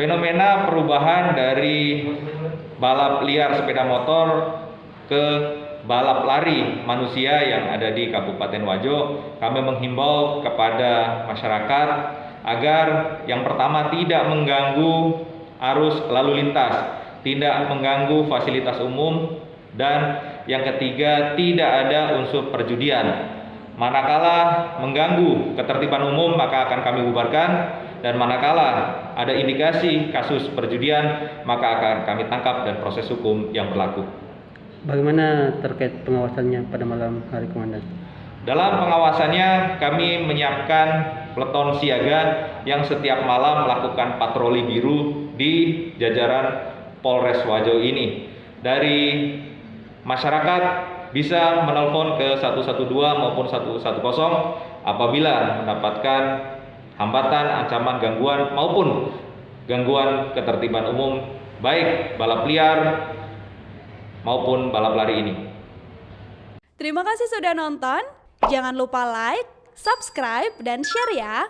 Fenomena perubahan dari balap liar sepeda motor ke balap lari manusia yang ada di Kabupaten Wajo, kami menghimbau kepada masyarakat agar yang pertama tidak mengganggu arus lalu lintas, tidak mengganggu fasilitas umum, dan yang ketiga tidak ada unsur perjudian. Manakala mengganggu ketertiban umum maka akan kami bubarkan, dan manakala ada indikasi kasus perjudian maka akan kami tangkap dan proses hukum yang berlaku. Bagaimana terkait pengawasannya pada malam hari, Komandan? Dalam pengawasannya kami menyiapkan peleton siaga yang setiap malam melakukan patroli biru di jajaran Polres Wajo ini. Dari masyarakat bisa menelpon ke 112 maupun 110 apabila mendapatkan hambatan, ancaman, gangguan maupun gangguan ketertiban umum, baik balap liar maupun balap lari ini. Terima kasih sudah nonton. Jangan lupa like, subscribe, dan share ya.